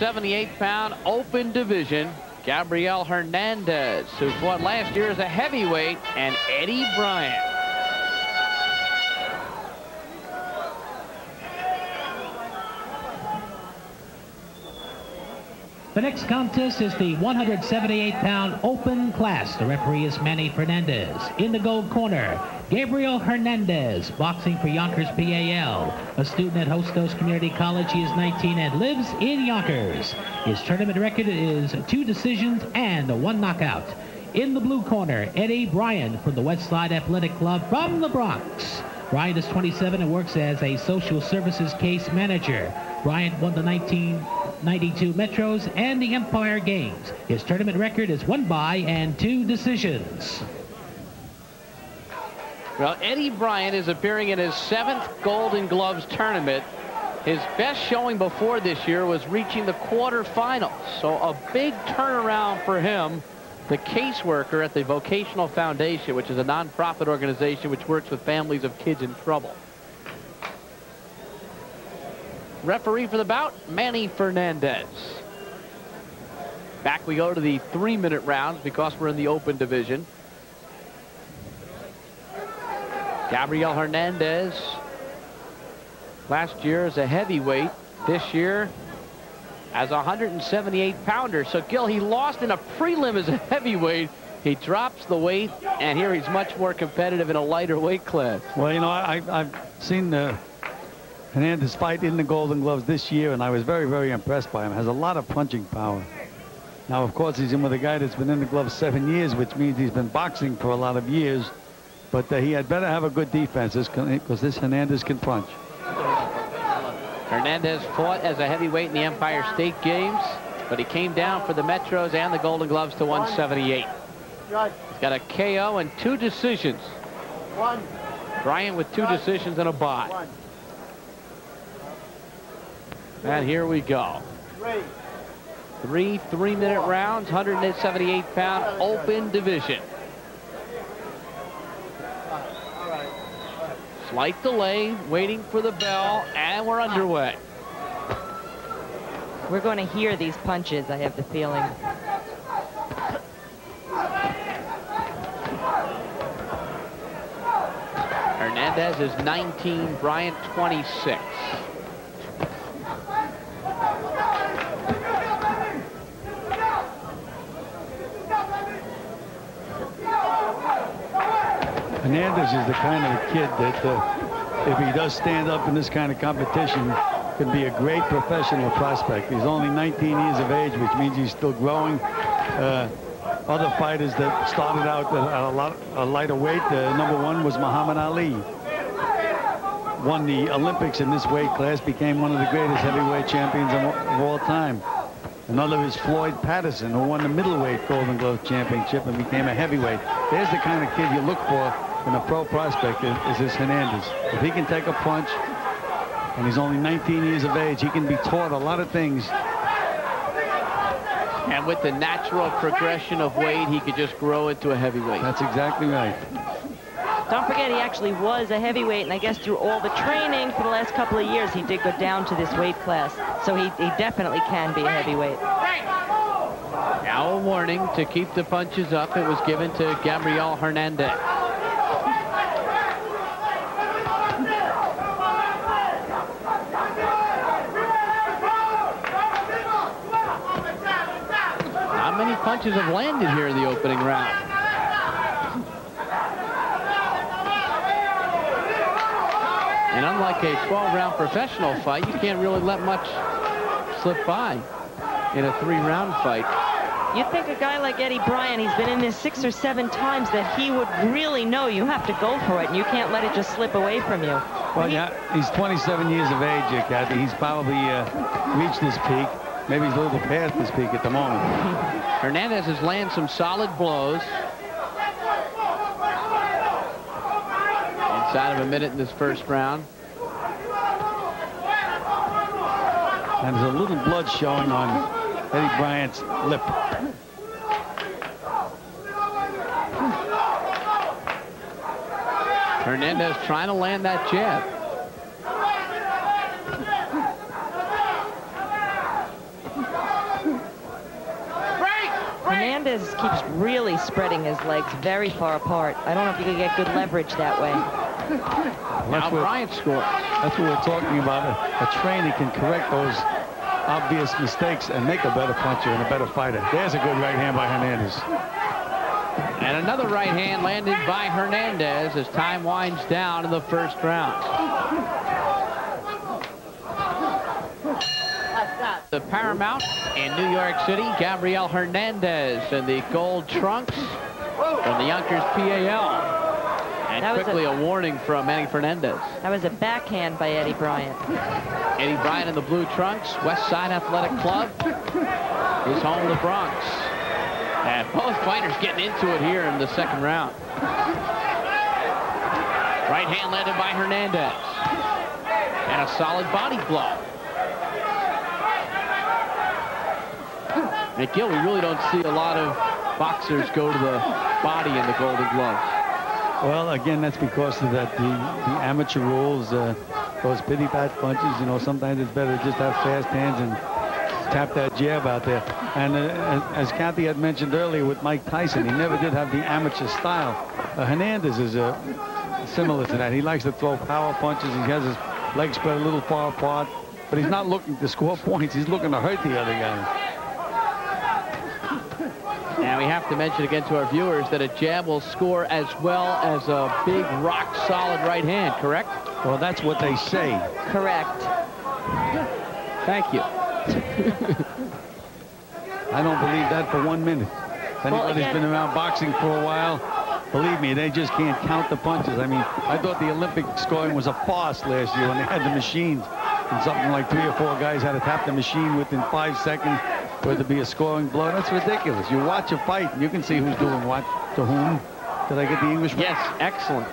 178-pound open division, Gabriel Hernandez, who fought last year as a heavyweight, and Eddie Bryant. The next contest is the 178-pound open class. The referee is Manny Fernandez. In the gold corner, Gabriel Hernandez, boxing for Yonkers, PAL. A student at Hostos Community College. He is 19 and lives in Yonkers. His tournament record is 2 decisions and 1 knockout. In the blue corner, Eddie Bryant from the Westside Athletic Club from the Bronx. Bryant is 27 and works as a social services case manager. Bryant won the 1992 Metros and the Empire Games. His tournament record is 1 bye and 2 decisions. Well, Eddie Bryant is appearing in his 7th Golden Gloves tournament. His best showing before this year was reaching the quarterfinals. So a big turnaround for him. The caseworker at the Vocational Foundation, which is a nonprofit organization which works with families of kids in trouble. Referee for the bout, Manny Fernandez. Back we go to the 3-minute rounds because we're in the open division. Gabriel Hernandez, last year as a heavyweight, this year as a 178-pounder. So, Gil, he lost in a prelim as a heavyweight. He drops the weight, and here he's much more competitive in a lighter weight class. Well, you know, I've seen Hernandez fight in the Golden Gloves this year, and I was very, very impressed by him. Has a lot of punching power. Now, of course, he's in with a guy that's been in the gloves 7 years, which means he's been boxing for a lot of years. But he had better have a good defense because this Hernandez can punch. Hernandez fought as a heavyweight in the Empire State Games, but he came down for the Metros and the Golden Gloves to 178. He's got a KO and 2 decisions. Bryant with 2 decisions and a bye. And here we go. 3 3-minute rounds, 178-pound open division. Slight delay, waiting for the bell, and we're underway. We're going to hear these punches, I have the feeling. Hernandez is 19, Bryant 26. Hernandez is the kind of a kid that if he does stand up in this kind of competition, can be a great professional prospect. He's only 19 years of age, which means he's still growing. Other fighters that started out at a lighter weight, number 1 was Muhammad Ali. Won the Olympics in this weight class, became one of the greatest heavyweight champions of all time. Another is Floyd Patterson, who won the middleweight Golden Glove championship and became a heavyweight. There's the kind of kid you look for in a pro prospect is this Hernandez. If he can take a punch, and he's only 19 years of age, he can be taught a lot of things. And with the natural progression of weight, he could just grow into a heavyweight. That's exactly right. Don't forget, he actually was a heavyweight, and I guess through all the training for the last couple of years, he did go down to this weight class. So he definitely can be a heavyweight. Now a warning to keep the punches up. It was given to Gabriel Hernandez. Not many punches have landed here in the opening round. And unlike a 12-round professional fight, you can't really let much slip by in a 3-round fight. You'd think a guy like Eddie Bryant, he's been in this 6 or 7 times, that he would really know you have to go for it, and you can't let it just slip away from you. Well, yeah, he's 27 years of age, Kathy. He's probably reached his peak. Maybe he's a little past his peak at the moment. Hernandez has landed some solid blows. Inside of a minute in this first round. And there's a little blood showing on Eddie Bryant's lip. Hernandez trying to land that jab. Hernandez keeps really spreading his legs very far apart. I don't know if you can get good leverage that way. Now Bryant scores. That's what we're talking about. A trainer can correct those obvious mistakes and make a better puncher and a better fighter. There's a good right hand by Hernandez. And another right hand landed by Hernandez as time winds down in the first round. The Paramount in New York City, Gabriel Hernandez in the gold trunks from the Yonkers PAL. And quickly a warning from Manny Fernandez. That was a backhand by Eddie Bryant. Eddie Bryant in the blue trunks, West Side Athletic Club, his home in the Bronx. And both fighters getting into it here in the second round. Right hand landed by Hernandez. And a solid body blow. McGill, we really don't see a lot of boxers go to the body in the Golden Gloves. Well, again, that's because of that the amateur rules, those pity pat punches. You know, sometimes it's better to just have fast hands and tap that jab out there. And as Kathy had mentioned earlier with Mike Tyson, he never did have the amateur style. Hernandez is similar to that. He likes to throw power punches. He has his legs spread a little far apart, but he's not looking to score points. He's looking to hurt the other guy. And we have to mention again to our viewers that a jab will score as well as a big rock-solid right hand, correct? Well, that's what they say. Correct. Thank you. I don't believe that for 1 minute. If anybody's been around boxing for a while, believe me, they just can't count the punches. I mean, I thought the Olympic scoring was a farce last year when they had the machines. And something like 3 or 4 guys had to tap the machine within 5 seconds for it to be a scoring blow. That's ridiculous. You watch a fight, and you can see who's doing what to whom. Did I get the English? Yes, excellent.